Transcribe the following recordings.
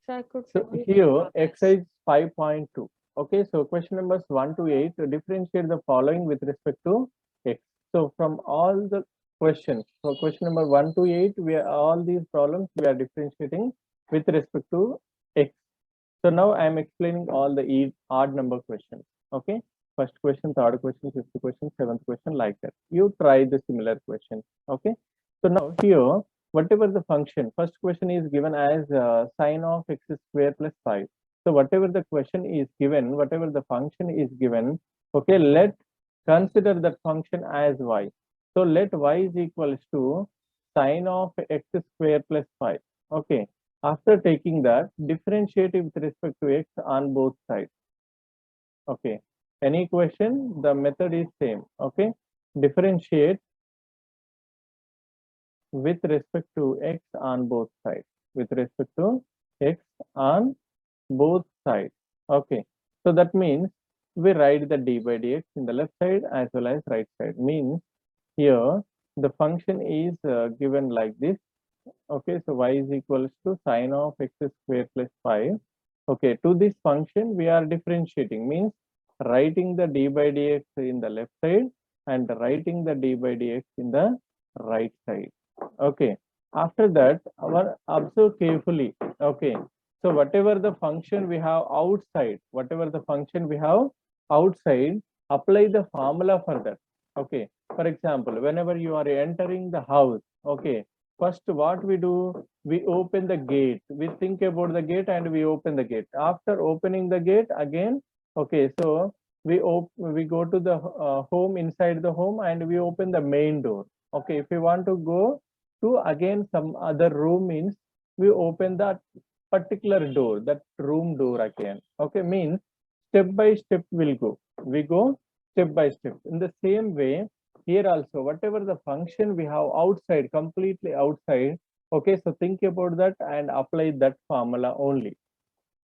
So I could So finish. here exercise 5.2. Okay, so question numbers 1 to 8 to differentiate the following with respect to x. So from all the questions, so question number 1 to 8, we are all these problems we are differentiating with respect to x. So now I am explaining all the odd number questions. Okay, first question, third question, fifth question, seventh question, like that. You try the similar question. Okay, so now here, whatever the function, first question is given as sine of x square plus 5. So whatever the question is given, whatever the function is given, okay, let consider that function as y. So let y is equals to sine of x square plus 5. Okay, after taking that, differentiate with respect to x on both sides. Okay, any question? The method is same. Okay, differentiate with respect to x on both sides. With respect to x on both sides. Okay, so that means we write the d by dx in the left side as well as right side. Means here the function is given like this. Okay, so y is equals to sine of x square plus 5. Okay, to this function we are differentiating, means writing the d by dx in the left side and writing the d by dx in the right side. Okay, after that, our observe carefully. Okay, so whatever the function we have outside, whatever the function we have outside, apply the formula for that. Okay, for example, whenever you are entering the house, okay, first what we do, we open the gate, we think about the gate and we open the gate. After opening the gate again, okay, so we go to the home, inside the home, and we open the main door. Okay, if we want to go to again some other room, means we open that particular door, that room door again. Okay, means step by step we'll go, we go step by step. In the same way, here also, whatever the function we have outside, completely outside, okay, so think about that and apply that formula only.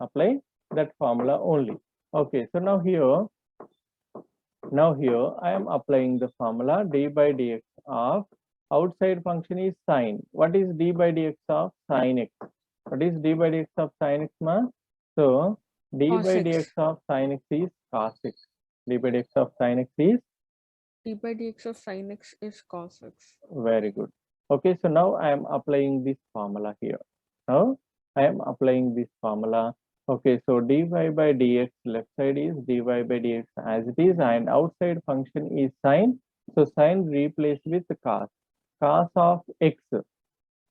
Apply that formula only. Okay, so now here I am applying the formula d by dx of outside function is sine. What is d by dx of sine x? What is d by dx of sine x, ma? So d Cos by dx x. of sine x is cos x. D by dx of sine x is D by dx of sin x is cos x. very good. Okay, so now I am applying this formula here. Now I am applying this formula. Okay, so dy by dx, left side is dy by dx as it is, and outside function is sine. So sine replaced with cos. Cos of x.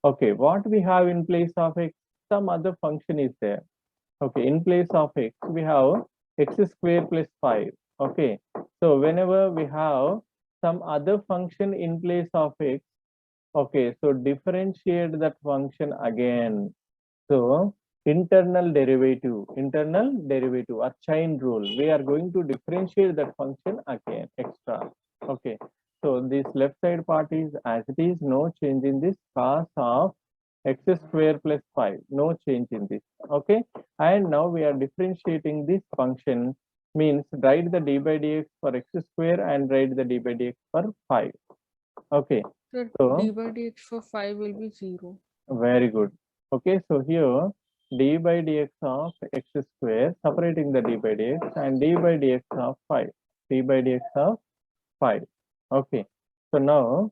Okay, what we have in place of x? Some other function is there. Okay, in place of x, we have x square plus 5. Okay, so whenever we have some other function in place of x, okay, so differentiate that function again. So internal derivative or chain rule, we are going to differentiate that function again extra. Okay, so this left side part is as it is, no change in this. Cos of x square plus 5, no change in this. Okay, and now we are differentiating this function, means write the d by dx for x square and write the d by dx for 5. Okay, So d so by dx for 5 will be 0. very good. Okay, so here d by dx of x square, separating the d by dx, and d by dx of 5. D by dx of 5. Okay, so now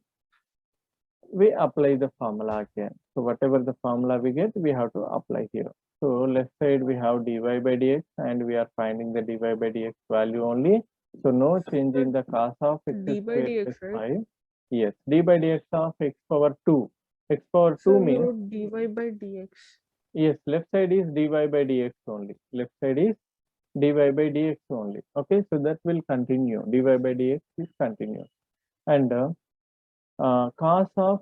we apply the formula again. So whatever the formula we get, we have to apply here. So left side we have dy by dx, and we are finding the dy by dx value only. So no change So in the cos of x d by square dx, plus right? 5. Yes, d by dx of x power 2. X power So 2 you means, wrote dy by dx. yes, left side is dy by dx only. Left side is dy by dx only. Okay, so that will continue. Dy by dx is continuous. And cos of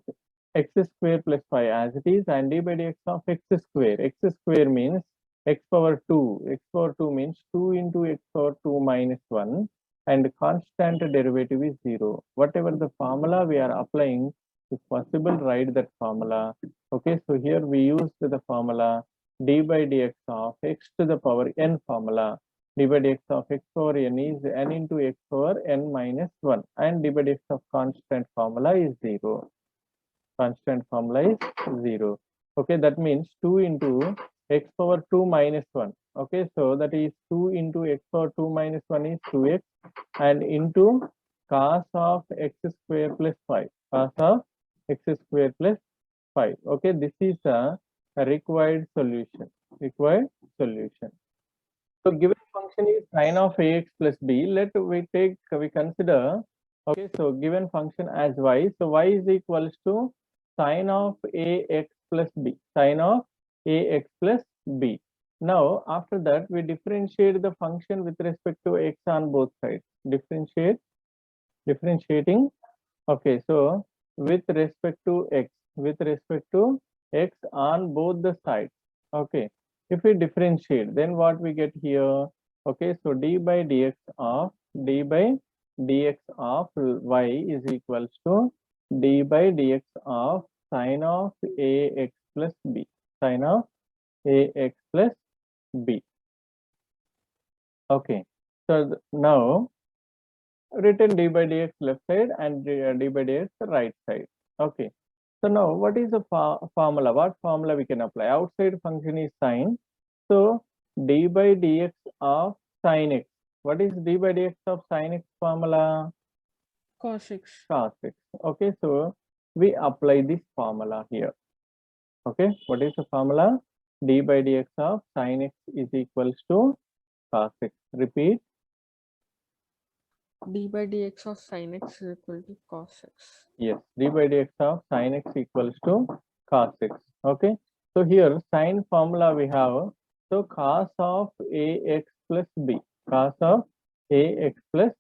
x square plus 5 as it is, and d by dx of x square. X square means x power 2. X power 2 means 2 into x power 2 minus 1, and constant derivative is 0. Whatever the formula we are applying, if possible, write that formula. Okay, so here we use the formula d by dx of x to the power n formula. D by dx of x power n is n into x power n minus 1, and d by dx of constant formula is 0. Constant formula is 0. Okay, that means 2 into x power 2 minus 1. Okay, so that is 2 into x power 2 minus 1 is 2x, and into cos of x square plus 5. Cos of x square plus 5. Okay, this is a required solution. Required solution. So given function is sine of ax plus b. We consider. Okay, so given function as y. So y is equals to sine of ax plus b. Sine of ax plus b. Now after that we differentiate the function with respect to x on both sides. Differentiating. Okay, so with respect to x on both the sides. Okay, if we differentiate, then what we get here? Okay, so d by dx of y is equals to d by dx of sine of ax plus b. Sine of ax plus b. Okay, so now written d by dx left side and d by dx right side. Okay. So now what is the formula? What formula we can apply? Outside function is sine. So d by dx of sine x. What is d by dx of sine x formula? Cos x. Cos x. Okay. So we apply this formula here. Okay. What is the formula? D by dx of sine x is equals to cos x. Repeat. D by dx of sin x is equal to cos x. Yes, d by dx of sin x equals to cos x. Okay, so here sine formula we have. So cos of ax plus b, cos of ax plus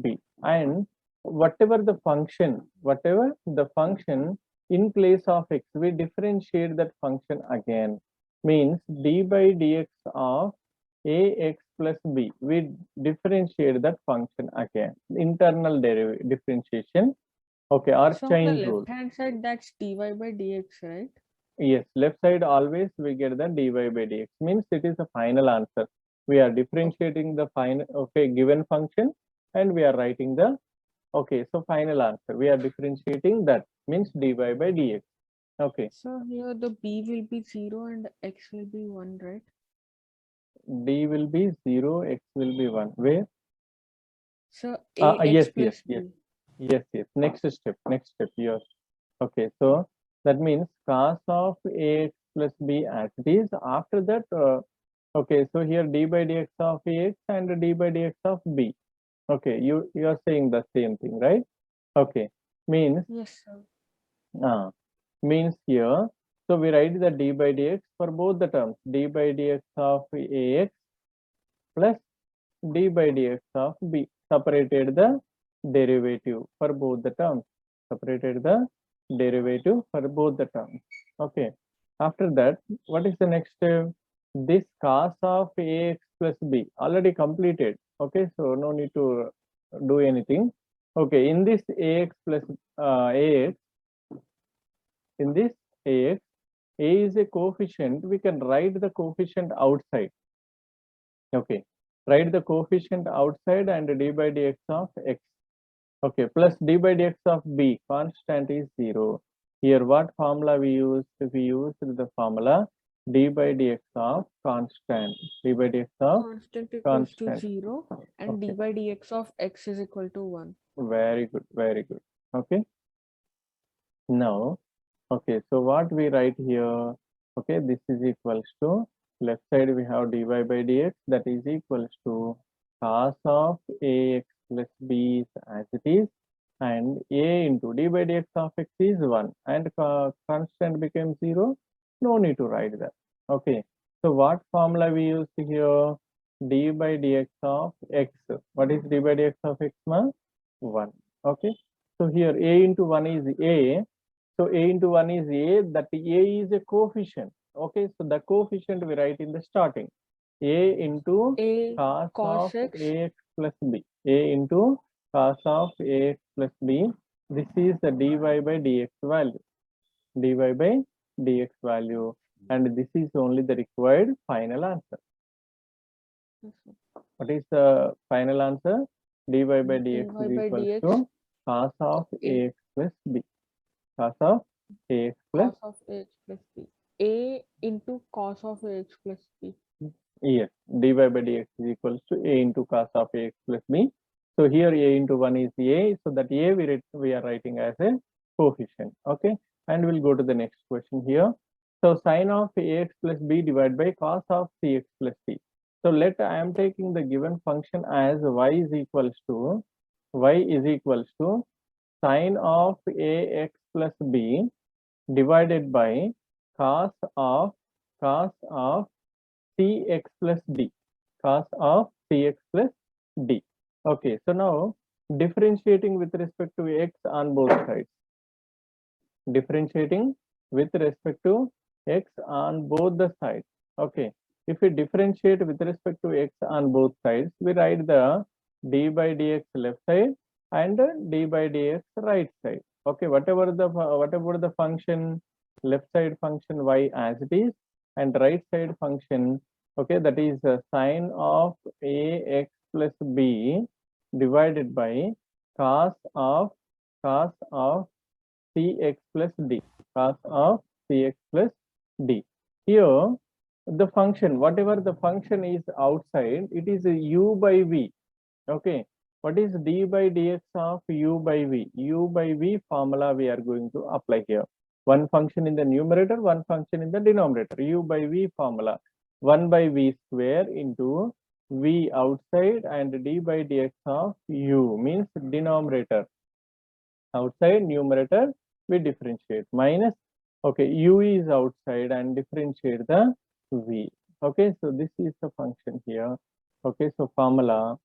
b, and whatever the function in place of x, we differentiate that function again. Means d by dx of ax plus b, we differentiate that function again. Internal differentiation. Okay, or So on the chain rule. left hand side, that's dy by dx, right? Yes, left side always we get the dy by dx. Means it is the final answer. We are differentiating the final, okay, given function, and we are writing the, okay, so final answer. We are differentiating that, means dy by dx. Okay, So here the b will be 0 and x will be 1, right? d will be 0, x will be 1. Where? So Yes, ax yes, plus yes, b. yes, yes. Next step, yours. Okay, so that means cos of ax plus b as it is. After that, okay, so here d by dx of ax and d by dx of b. Okay, you are saying the same thing, right? Okay, means Yes, sir. means here. So we write the d by dx for both the terms. D by dx of ax plus d by dx of b. Separated the derivative for both the terms. Separated the derivative for both the terms. Okay. After that, what is the next step? This cos of ax plus b already completed. Okay, so no need to do anything. Okay, in this ax plus ax, in this ax, a is a coefficient. We can write the coefficient outside. Okay, write the coefficient outside and d by dx of x. Okay, plus d by dx of b, constant is 0. Here what formula we used? We used the formula d by dx of constant. D by dx of Constant equals to constant. 0 and d Okay, by dx of x is equal to 1. very good, very good. Okay, now, okay, so what we write here? Okay, this is equals to, left side we have dy by dx, that is equals to cos of ax plus b as it is, and a into d by dx of x is 1, and constant became 0. No need to write that. Okay, so what formula we used here? D by dx of x. What is d by dx of x? 1. Okay, so here a into 1 is a. So a into 1 is a, that a is a coefficient. Okay, so the coefficient we write in the starting. A into A cos cos of x. ax plus b. A into cos of ax plus b. This is the dy by dx value. Dy by dx value. And this is only the required final answer. What is the final answer? Dy by dx dy is by equals dx to cos of a ax plus b. Cos of ax plus cos of x plus b. a into cos of ax plus b. Yes, dy by dx is equals to a into cos of ax plus b. So here a into 1 is a, so that a we are writing as a coefficient. Okay, and we'll go to the next question here. So sine of ax plus b divided by cos of cx plus d. So let I am taking the given function as y is equals to sine of ax plus b divided by cos of cx plus d, cos of cx plus d. Okay, so now differentiating with respect to x on both sides. Differentiating with respect to x on both the sides. Okay, if we differentiate with respect to x on both sides, we write the d by dx left side and d by dx right side. Okay, whatever the function, left side function y as it is, and right side function, okay, that is sine of ax plus b divided by cos of cx plus d, cos of cx plus d. Here, the function, whatever the function is outside, it is a u by v. Okay, what is d by dx of u by v? U by v formula we are going to apply here. One function in the numerator, one function in the denominator. U by v formula, 1 by v square into v outside and d by dx of u means denominator. Outside, numerator we differentiate, minus, okay, u is outside and differentiate the v. Okay, so this is the function here. Okay, so formula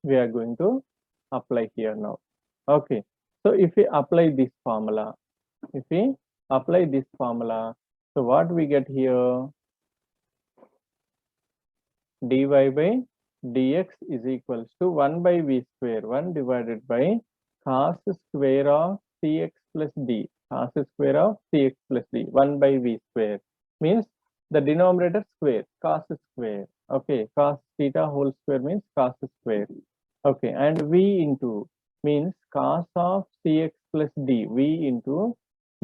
we are going to apply here now. Okay, so if we apply this formula, so what we get here, dy by dx is equals to 1 by v square, 1 divided by cos square of cx plus d, cos square of cx plus d, 1 by v square means the denominator square, cos square. Okay, cos theta whole square means cos square. Okay, and v into means cos of cx plus d, v into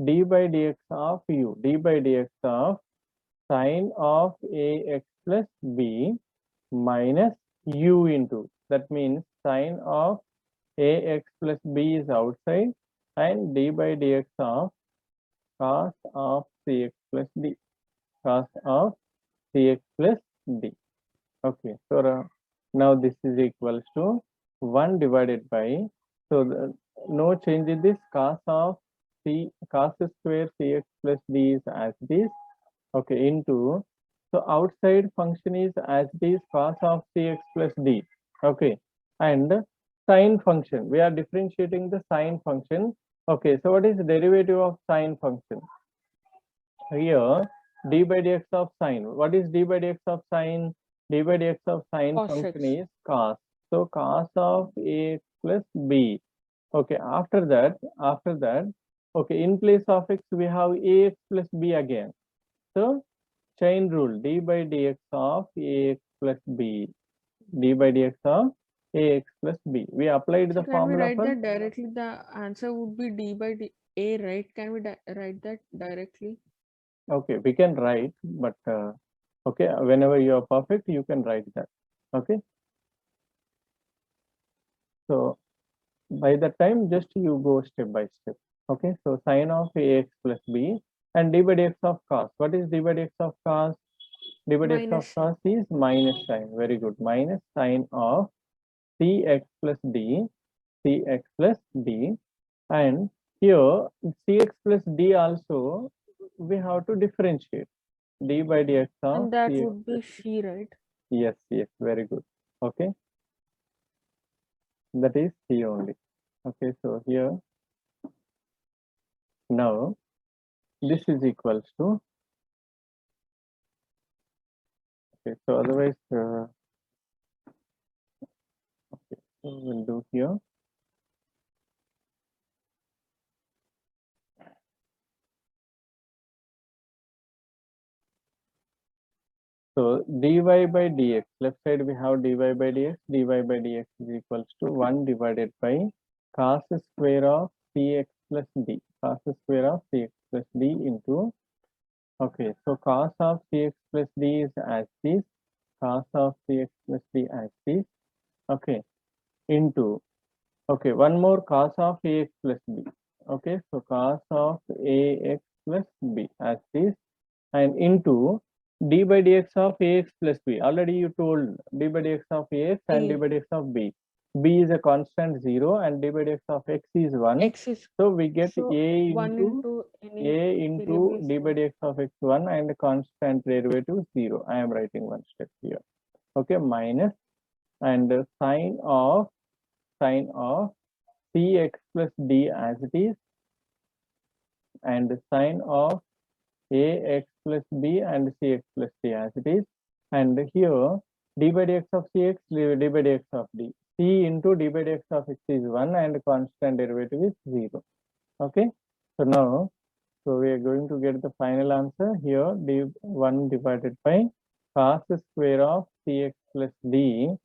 d by dx of u, d by dx of sine of ax plus b minus u into, that means sine of ax plus b is outside and d by dx of cos of cx plus d, cos of cx plus d. Okay, so now this is equals to 1 divided by, so no change in this, cos square cx plus d is as it is. Okay, into, so outside function is as it is, cos of cx plus d. Okay, and sine function, we are differentiating the sine function. Okay, so what is the derivative of sine function? Here, d by dx of sine. What is d by dx of sine? D by dx of sine Cos function x. is cos. So cos of ax plus b. Okay, after that, okay, in place of x we have ax plus b again. So chain rule, d by dx of ax plus b, d by dx of ax plus b. We applied So the can we formula write for, that directly? The answer would be d by a, right? Can we write that directly? okay, we can write, but okay, whenever you are perfect, you can write that. Okay, so by that time, just you go step by step. Okay, so sine of ax plus b and d by dx of cos. What is d by dx of cos? D by dx of Minus. cos is minus sine. Very good. Minus sine of cx plus d, and here cx plus d also we have to differentiate. D by dx of And that cx would be plus, c, right? yes, very good. Okay, that is c only. Okay, so here now this is equals to, okay, so otherwise okay, so we'll do here. So dy by dx, left side we have dy by dx, dy by dx is equals to 1 divided by cos square of cx plus d, cos square of cx plus d into Okay, so cos of cx plus d is as this, cos of cx plus d as this. Okay, into, okay, one more cos of ax plus b. Okay, so cos of ax plus b as this, and into d by dx of ax plus b. Already you told d by dx of ax and d A. by dx of b. B is a constant 0 and d by dx of x is 1. X is So we get so a 1 into into any a into variable is d by 1. dx of x1 and constant derivative 0. I am writing one step here. Okay, minus, and sine of cx plus d as it is, and sine of ax plus b and cx plus d as it is, and here d by dx of cx, d by dx of d. C into d by dx of x is 1 and constant derivative is 0. Okay, so now, so we are going to get the final answer here, d1 divided by cos square of cx plus d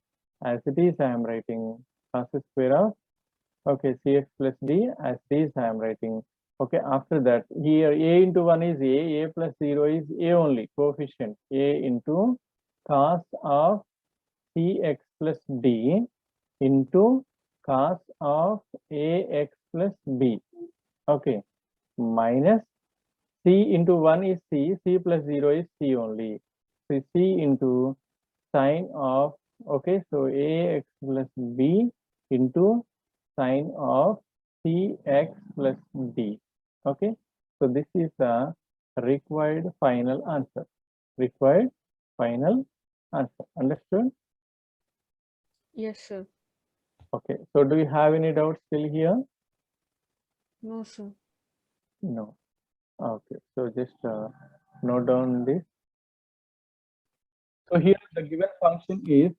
as it is. I am writing cos square of, okay, cx plus d as it is. I am writing. Okay, after that, here a into 1 is a plus 0 is a only, coefficient a into cos of cx plus d into cos of ax plus b. Okay, minus c into 1 is c plus 0 is c only. So c into sine of, okay, so ax plus b into sine of cx plus d. Okay, so this is the required final answer. Required final answer. Understood? Yes, sir. Okay, so do you have any doubts still here? No, sir. No. Okay, so just note down this. So here the given function is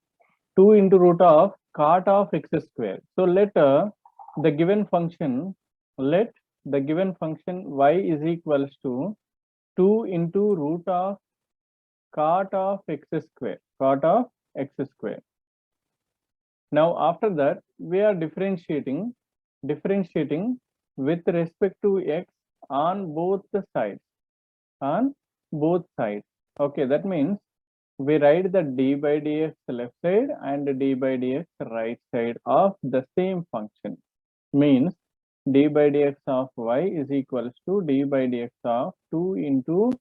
2 into root of cot of x square. So let the given function, let the given function y is equals to 2 into root of cot of x square, cot of x square. Now after that we are differentiating with respect to x on both the sides, on both sides. Okay, that means we write the d by dx left side and d by dx right side of the same function. Means d by dx of y is equals to d by dx of 2 into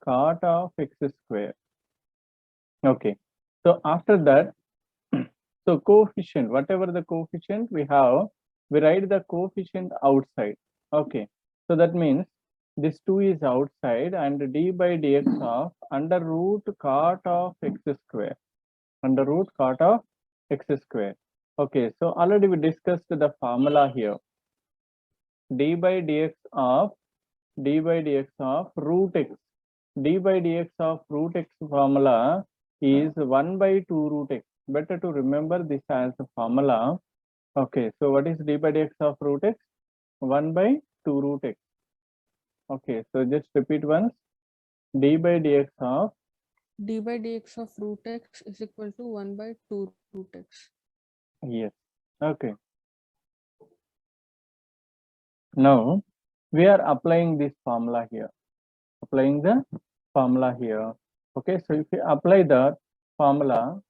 cot of x square. Okay, so after that, so coefficient, whatever the coefficient we have, we write the coefficient outside. Okay, so that means this 2 is outside and d by dx of under root cot of x square, under root cot of x square. Okay, so already we discussed the formula here. d by dx of root x. d by dx of root x formula is 1 by 2 root x. Better to remember this as a formula. Okay, so what is d by dx of root x? 1 by 2 root x. Okay, so just repeat once. d by dx of D by dx of root x is equal to 1 by 2 root x. yes. Okay. Now we are applying this formula here. Applying the formula here. Okay, so if you apply the formula,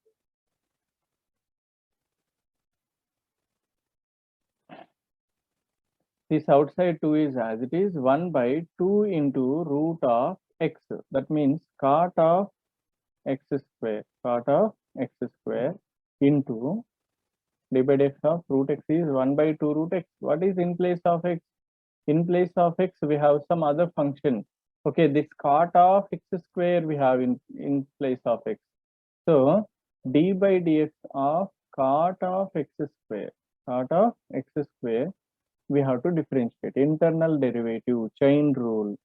this outside 2 is as it is 1 by 2 into root of x. That means cot of x square, cot of x square into d by dx of root x is 1 by 2 root x. What is in place of x? In place of x, we have some other function. Okay, this cot of x square we have in place of x. So d by dx of cot of x square, cot of x square, we have to differentiate. Internal derivative, chain rule.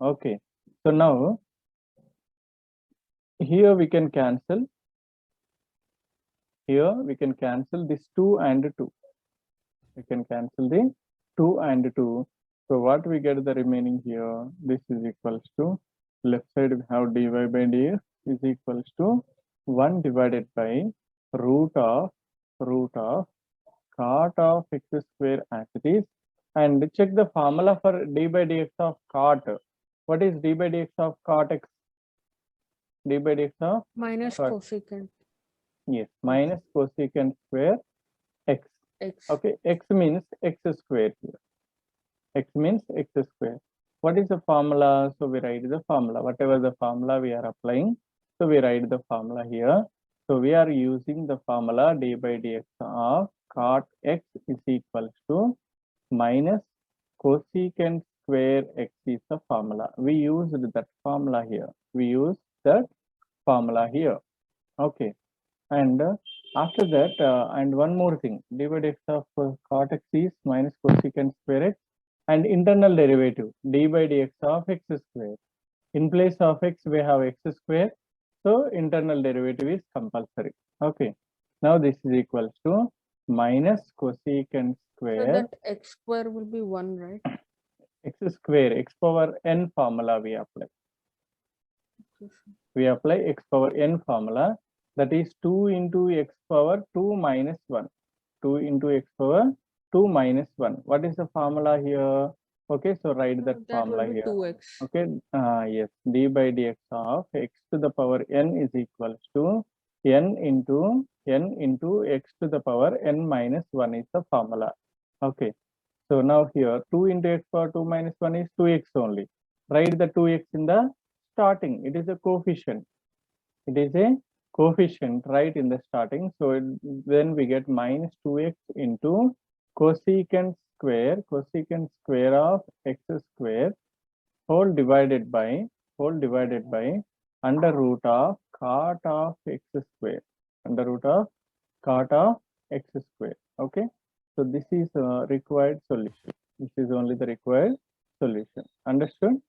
Okay, so now here we can cancel. Here we can cancel this 2 and 2. We can cancel the 2 and 2. So what we get the remaining here? This is equals to, left side we have dy by dx is equals to 1 divided by root of cot of x square as it is, and check the formula for d by dx of cot. What is d by dx of cot x? D by dx of minus cot, cosecant yes, minus cosecant square x. x. Okay, x means x square here. X means x square. What is the formula? So we write the formula, whatever the formula we are applying. So we write the formula here. So we are using the formula d by dx of cot x is equals to minus cosecant square x is the formula. We used that formula here. We use that formula here. Okay. And after that, and one more thing, d by dx of cot x is minus cosecant square x, and internal derivative d by dx of x square. In place of x, we have x square, so internal derivative is compulsory. Okay. Now this is equals to minus cosecant So square that x square will be 1, right? x square, x power n formula we apply. We apply x power n formula, that is 2 into x power 2 minus 1. 2 into x power 2 minus 1. What is the formula here? Okay, so write that That formula will be here. 2x. Okay, yes, d by dx of x to the power n is equals to n into x to the power n minus 1 is the formula. Okay, so now here 2 into x power 2 minus 1 is 2x only. Write the 2x in the starting. It is a coefficient. It is a coefficient right in the starting. So then we get minus 2x into cosecant square of x square whole divided by under root of cot of x square, under root of cot of x square. Okay, so this is required solution. This is only the required solution. Understood?